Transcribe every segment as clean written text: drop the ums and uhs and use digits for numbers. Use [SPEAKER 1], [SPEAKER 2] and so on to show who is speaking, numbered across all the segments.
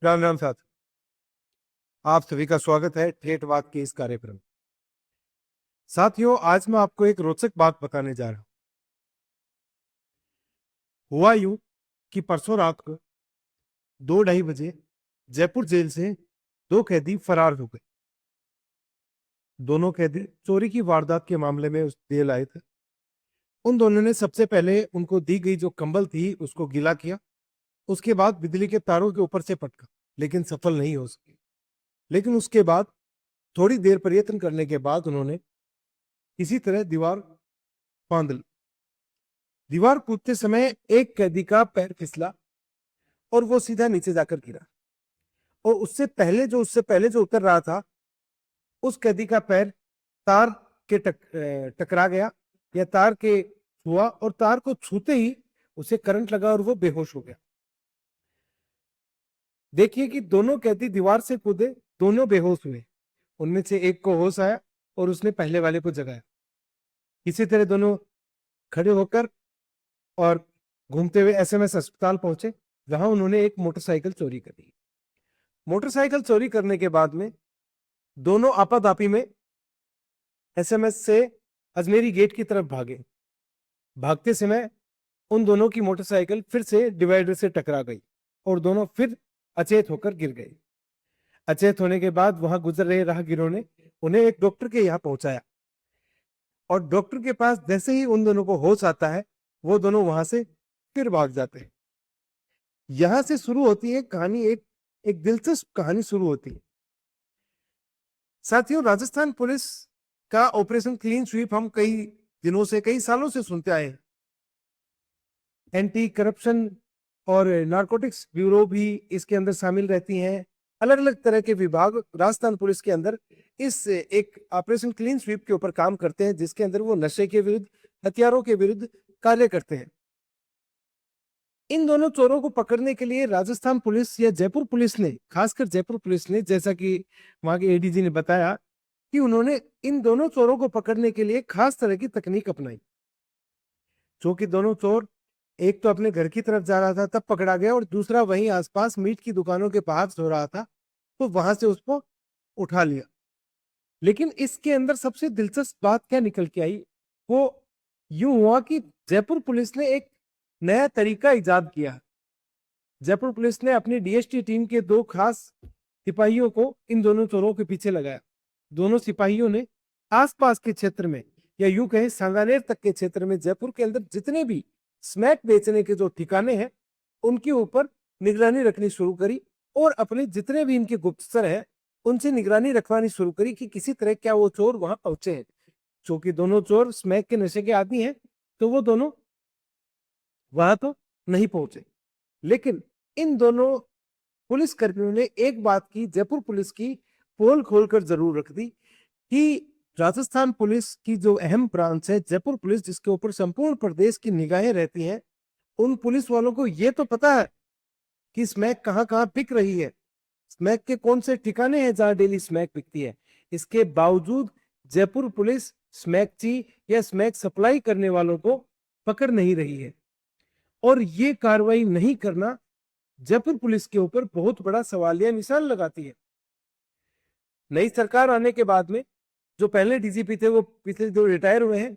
[SPEAKER 1] राम राम साथ। आप सभी का स्वागत है ठेठवाद के इस कार्यक्रम। साथियों, आज मैं आपको एक रोचक बात बताने जा रहा हूं। हुआ यूं कि परसों रात को 2-2:30 बजे जयपुर जेल से 2 कैदी फरार हो गए। दोनों कैदी चोरी की वारदात के मामले में उस जेल आए थे। उन दोनों ने सबसे पहले उनको दी गई जो कंबल थी उसको गीला किया, उसके बाद बिजली के तारों के ऊपर से पटका, लेकिन सफल नहीं हो सके। लेकिन उसके बाद थोड़ी देर प्रयत्न करने के बाद उन्होंने किसी तरह दीवार फांद ली। दीवार कूदते समय एक कैदी का पैर फिसला और वो सीधा नीचे जाकर गिरा, और उससे पहले जो उतर रहा था उस कैदी का पैर तार के टकरा गया या तार के छुआ, और तार को छूते ही उसे करंट लगा और वो बेहोश हो गया। देखिए कि दोनों कैदी दीवार से कूदे, दोनों बेहोश हुए। उनमें से एक को होश आया और उसने पहले वाले को जगाया। इसी तरह दोनों खड़े होकर और घूमते हुए एसएमएस अस्पताल पहुंचे, जहां उन्होंने एक मोटरसाइकिल चोरी कर ली। मोटरसाइकिल चोरी करने के बाद में दोनों आपाधापी में एसएमएस से अजमेरी गेट की तरफ भागे। भागते समय उन दोनों की मोटरसाइकिल फिर से डिवाइडर से टकरा गई और दोनों फिर अचेत होकर गिर गए। अचेत होने के बाद वहां गुजर रहे राहगीरों ने उन्हें एक डॉक्टर के यहाँ पहुंचाया, और डॉक्टर के पास जैसे ही उन दोनों को होश आता है वो दोनों वहां से फिर भाग जाते हैं। यहां से शुरू होती है कहानी, एक दिलचस्प कहानी शुरू होती है। साथियों, राजस्थान पुलिस का ऑपरेशन क्लीन स्वीप हम कई दिनों से, कई सालों से सुनते आए हैं। एंटी करप्शन और नारकोटिक्स ब्यूरो भी इसके अंदर शामिल रहती हैं। अलग अलग तरह के विभाग राजस्थान पुलिस के अंदर इस एक ऑपरेशन क्लीन स्वीप के ऊपर काम करते हैं, जिसके अंदर वो नशे के विरुद्ध, हथियारों के विरुद्ध कार्य करते हैं। इन दोनों चोरों को पकड़ने के लिए राजस्थान पुलिस या जयपुर पुलिस ने, खासकर जयपुर पुलिस ने, जैसा कि वहां के एडीजी ने बताया कि उन्होंने इन दोनों चोरों को पकड़ने के लिए खास तरह की तकनीक अपनाई। जो कि दोनों चोर, एक तो अपने घर की तरफ जा रहा था तब पकड़ा गया, और दूसरा वहीं आसपास मीट की दुकानों के बाहर सो रहा था, तो वहां से उसको उठा लिया। लेकिन इसके अंदर सबसे दिलचस्प बात क्या निकल के आई, वो यूं हुआ कि जयपुर पुलिस ने एक नया तरीका इजाद किया। जयपुर पुलिस ने अपनी डीएसटी टीम के 2 खास सिपाहियों को इन दोनों चोरों के पीछे लगाया। दोनों सिपाहियों ने आसपास के क्षेत्र में, या यूं कहें सांगानेर तक के क्षेत्र में, जयपुर के अंदर जितने भी स्मैक बेचने के जो ठिकाने हैं उनके ऊपर निगरानी रखनी शुरू करी, और अपने जितने भी इनके गुप्तचर हैं उनसे निगरानी रखवानी शुरू करी कि किसी तरह क्या वो चोर वहां पहुंचे हैं। क्योंकि दोनों चोर स्मैक के नशे के आदमी हैं, तो वो दोनों वहां तो नहीं पहुंचे। लेकिन इन दोनों पुलिस कर्मियों ने एक बात की, जयपुर पुलिस की पोल खोलकर जरूर रख दी कि राजस्थान पुलिस की जो अहम ब्रांच है जयपुर पुलिस, जिसके ऊपर संपूर्ण प्रदेश की निगाहें रहती हैं, उन पुलिस वालों को यह तो पता है कि स्मैक कहां कहां बिक रही है, स्मैक के कौन से ठिकाने हैं जहां डेली स्मैक बिकती है। इसके बावजूद जयपुर पुलिस स्मैकची या स्मैक सप्लाई करने वालों को पकड़ नहीं रही है, और ये कार्रवाई नहीं करना जयपुर पुलिस के ऊपर बहुत बड़ा सवालिया निशान लगाती है। नई सरकार आने के बाद में जो पहले डीजीपी थे वो पिछले जो रिटायर हुए हैं,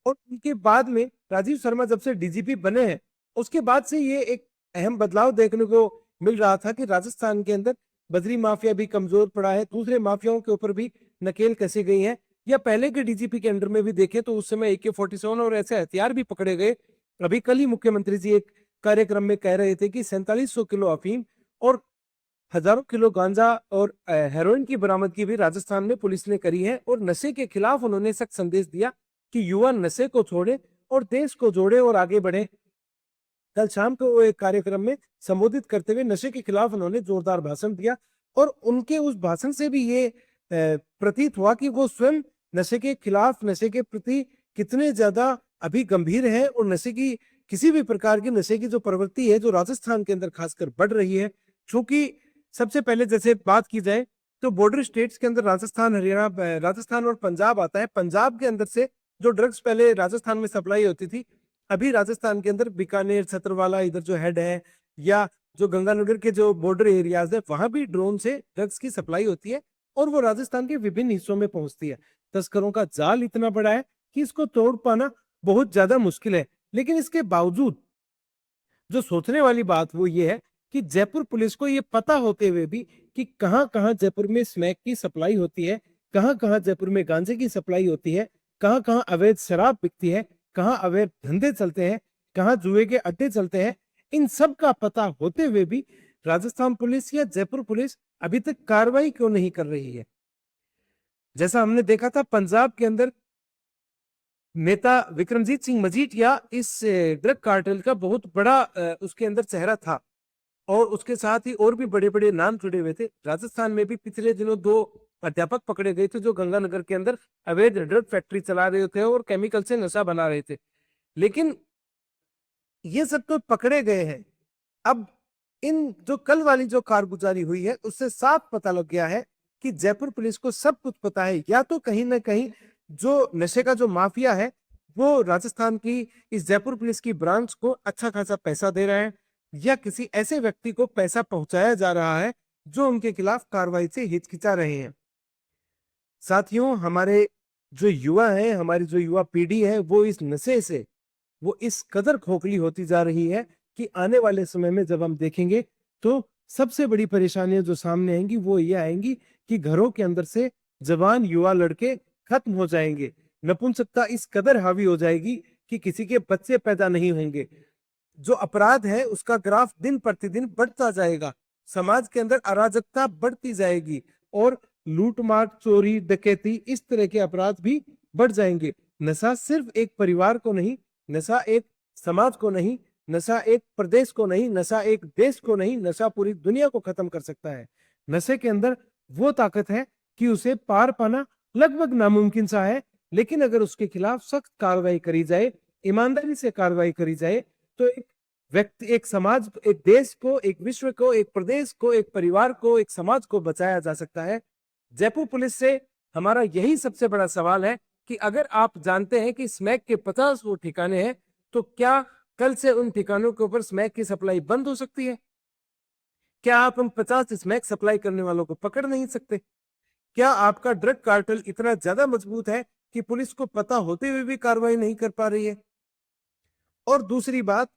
[SPEAKER 1] और उनके बाद में राजीव शर्मा जब से डीजीपी बने हैं उसके बाद से ये एक अहम बदलाव देखने को मिल रहा था कि राजस्थान के अंदर बजरी माफिया भी कमजोर पड़ा है, दूसरे माफियाओं के ऊपर भी नकेल कसी गई है। या पहले के डीजीपी के अंडर में भी देखें तो उस समय AK-47 और ऐसे हथियार भी पकड़े गए। अभी कल ही मुख्यमंत्री जी एक कार्यक्रम में कह रहे थे कि 4700 किलो अफीम और हजारों किलो गांजा और हेरोइन की बरामदगी भी राजस्थान में पुलिस ने करी है, और नशे के खिलाफ उन्होंने सख्त संदेश दिया कि युवा नशे को छोड़े और देश को जोड़े और आगे बढ़े। कल शाम को एक कार्यक्रम में संबोधित करते हुए नशे के खिलाफ उन्होंने जोरदार भाषण दिया, और उनके उस भाषण से भी ये प्रतीत हुआ कि वो स्वयं नशे के खिलाफ, नशे के प्रति कितने ज्यादा अभी गंभीर है, और नशे की किसी भी प्रकार की नशे की जो प्रवृत्ति है जो राजस्थान के अंदर खासकर बढ़ रही है। क्योंकि सबसे पहले जैसे बात की जाए तो बॉर्डर स्टेट्स के अंदर राजस्थान, हरियाणा, राजस्थान और पंजाब आता है। पंजाब के अंदर से जो ड्रग्स पहले राजस्थान में सप्लाई होती थी, अभी राजस्थान के अंदर बीकानेर, छतरवाला, इधर जो हेड है, या जो गंगानगर के जो बॉर्डर एरियाज है वहां भी ड्रोन से ड्रग्स की सप्लाई होती है और वो राजस्थान के विभिन्न हिस्सों में पहुंचती है। तस्करों का जाल इतना बड़ा है कि इसको तोड़ पाना बहुत ज्यादा मुश्किल है। लेकिन इसके बावजूद जो सोचने वाली बात वो ये है कि जयपुर पुलिस को ये पता होते हुए भी कि कहां कहां जयपुर में स्मैक की सप्लाई होती है, कहां कहां जयपुर में गांजे की सप्लाई होती है, कहां कहां अवैध शराब बिकती है, कहां अवैध धंधे चलते हैं, कहां जुए के अड्डे चलते हैं, इन सब का पता होते हुए भी राजस्थान पुलिस या जयपुर पुलिस अभी तक कार्रवाई क्यों नहीं कर रही है? जैसा हमने देखा था पंजाब के अंदर नेता विक्रमजीत सिंह मजीठिया इस ड्रग कार्टेल का बहुत बड़ा उसके अंदर चेहरा था और उसके साथ ही और भी बड़े बड़े नाम जुड़े हुए थे। राजस्थान में भी पिछले दिनों 2 अध्यापक पकड़े गए थे जो गंगानगर के अंदर अवैध ड्रग फैक्ट्री चला रहे थे और केमिकल से नशा बना रहे थे। लेकिन ये सब तो पकड़े गए हैं। अब इन जो कल वाली जो कारगुजारी हुई है उससे साफ पता लग गया है कि जयपुर पुलिस को सब कुछ पता है। या तो कहीं ना कहीं जो नशे का जो माफिया है वो राजस्थान की इस जयपुर पुलिस की ब्रांच को अच्छा खासा पैसा दे रहा है या किसी ऐसे व्यक्ति को पैसा पहुंचाया जा रहा है जो उनके खिलाफ कार्रवाई से हिचकिचा रहे हैं। साथियों, हमारे जो युवा है, हमारी जो युवा पीढ़ी है वो इस नशे से वो इस कदर खोखली होती जा रही है कि आने वाले समय में जब हम देखेंगे तो सबसे बड़ी परेशानियां जो सामने आएंगी वो ये आएंगी कि घरों के अंदर से जवान युवा लड़के खत्म हो जाएंगे। नपुंसकता इस कदर हावी हो जाएगी कि किसी के बच्चे पैदा नहीं होंगे। जो अपराध है उसका ग्राफ दिन प्रतिदिन बढ़ता जाएगा। समाज के अंदर अराजकता बढ़ती जाएगी और लूटमार, चोरी, डकैती इस तरह के अपराध भी बढ़ जाएंगे। नशा सिर्फ एक परिवार को नहीं, नशा एक समाज को नहीं, नशा एक प्रदेश को नहीं, नशा एक देश को नहीं, नशा पूरी दुनिया को खत्म कर सकता है। नशे के अंदर वो ताकत है कि उसे पार पाना लगभग नामुमकिन सा है। लेकिन अगर उसके खिलाफ सख्त कार्रवाई करी जाए, ईमानदारी से कार्रवाई करी जाए तो एक व्यक्ति, एक समाज, एक देश को, एक विश्व को, एक प्रदेश को, एक परिवार को, एक समाज को बचाया जा सकता है। जयपुर पुलिस से हमारा यही सबसे बड़ा सवाल है कि अगर आप जानते हैं कि स्मैक के 50 वो ठिकाने हैं तो क्या कल से उन ठिकानों के ऊपर स्मैक की सप्लाई बंद हो सकती है? क्या आप उन 50 स्मैक सप्लाई करने वालों को पकड़ नहीं सकते? क्या आपका ड्रग कार्टेल इतना ज्यादा मजबूत है कि पुलिस को पता होते हुए भी कार्रवाई नहीं कर पा रही है? और दूसरी बात,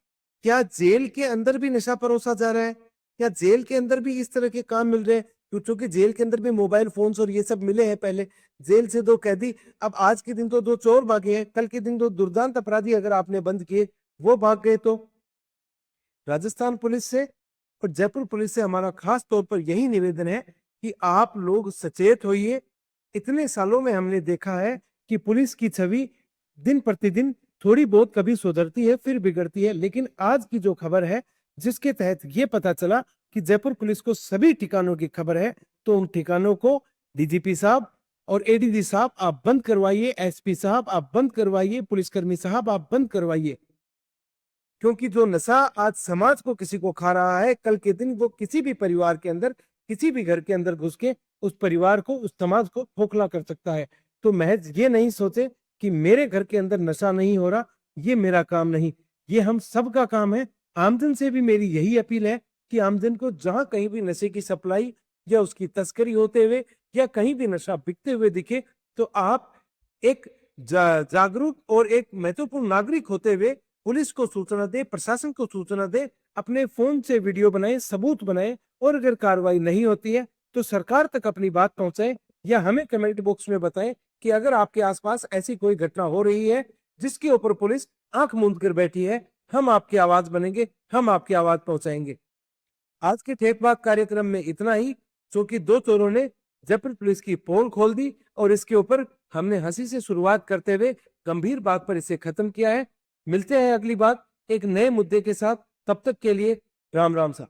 [SPEAKER 1] क्या जेल के अंदर भी नशा परोसा जा रहा है? क्या जेल के अंदर भी इस तरह के काम मिल रहे हैं? क्योंकि जेल के अंदर भी मोबाइल फोन्स और ये सब मिले हैं। पहले जेल से 2 कैदी, अब आज के दिन तो 2 चोर भागे हैं, कल के दिन 2 दुर्दांत अपराधी अगर आपने बंद किए वो भाग गए। तो राजस्थान पुलिस से और जयपुर पुलिस से हमारा खास तौर पर यही निवेदन है कि आप लोग सचेत होइए। इतने सालों में हमने देखा है कि पुलिस की छवि दिन प्रतिदिन थोड़ी बहुत कभी सुधरती है फिर बिगड़ती है। लेकिन आज की जो खबर है जिसके तहत ये पता चला कि जयपुर पुलिस को सभी ठिकानों की खबर है, तो उन ठिकानों को डीजीपी साहब और एडीजी साहब आप बंद करवाइए, एसपी साहब आप बंद करवाइए, पुलिसकर्मी साहब आप बंद करवाइए। क्योंकि जो नशा आज समाज को किसी को खा रहा है, कल के दिन वो किसी भी परिवार के अंदर, किसी भी घर के अंदर घुस के उस परिवार को, उस समाज को खोखला कर सकता है। तो महज ये नहीं सोचे कि मेरे घर के अंदर नशा नहीं हो रहा, ये मेरा काम नहीं, ये हम सबका काम है। आमजन से भी मेरी यही अपील है कि आमजन को जहां कहीं भी नशे की सप्लाई या उसकी तस्करी होते हुए या कहीं भी नशा बिकते हुए दिखे तो आप एक जागरूक और एक महत्वपूर्ण नागरिक होते हुए पुलिस को सूचना दे, प्रशासन को सूचना दे, अपने फोन से वीडियो बनाए, सबूत बनाए और अगर कार्रवाई नहीं होती है तो सरकार तक अपनी बात पहुंचाए या हमें कमेंट बॉक्स में बताएं कि अगर आपके आसपास ऐसी कोई घटना हो रही है जिसके ऊपर पुलिस आंख मूंद कर बैठी है, हम आपकी आवाज बनेंगे, हम आपकी आवाज पहुंचाएंगे। आज के ठेकबाग कार्यक्रम में इतना ही, क्योंकि 2 चोरों ने जयपुर पुलिस की पोल खोल दी और इसके ऊपर हमने हंसी से शुरुआत करते हुए गंभीर बात पर इसे खत्म किया है। मिलते हैं अगली बार एक नए मुद्दे के साथ, तब तक के लिए राम राम साहब।